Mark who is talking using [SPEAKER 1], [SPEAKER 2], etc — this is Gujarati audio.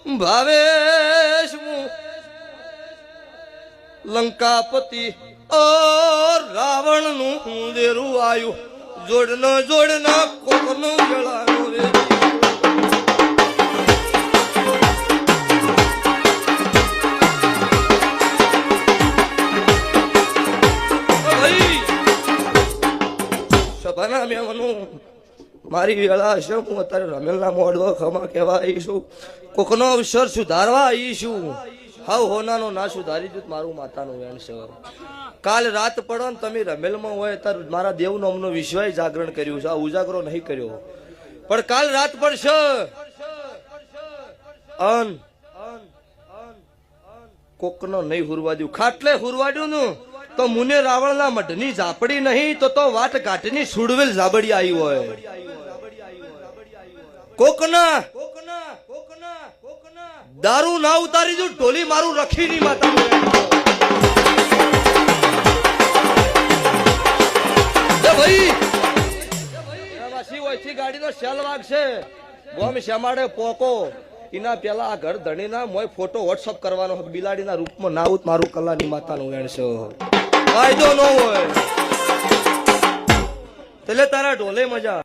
[SPEAKER 1] ભાવેશ લંકાપતિ ઓ રાવણ નું દેરું આયું જોડના કોકનું જળાનો રે સભાના મેમનું મારી વેળા છે હું અત્યારે રમેલના મોડવા ખમા કહેવા આવીશું કોકનો અવસર સુધારવા આવીશું હાવ હોનાનો ના સુધારી જૂત મારું માતાનું વેણ છે કાલ રાત પડો ને તમે રમેલમાં હોય ત્યારે મારા દેવ નામનો વિશ્વાસ જાગરણ કર્યું છે આ ઉજાગરો નહીં કર્યો પણ કાલ રાત પડશે અન કોકનો નહીં હુરવાડ્યું ખાટલે હુરવાડ્યું નું તો મુને રાવણના મઢની ઝાપડી નહીં તો વાટ ઘાટની સુડવેલ ઝાબડી આવી હોય કોકના દારૂ ના ઉતારી દઉં ટોલી મારું રખી ની માતા ભાઈ ગાડીનો શેલ વાગશે ગોમ શ્યામાડે પોકો એના પેલા આ ઘર ધણીના મોય ફોટો વોટ્સઅપ કરવાનો બિલાડીના રૂપમાં નાઉત મારું કલાની માતાનું વેણ છે ફાયદો ન હોય એટલે તારા ઢોલે મજા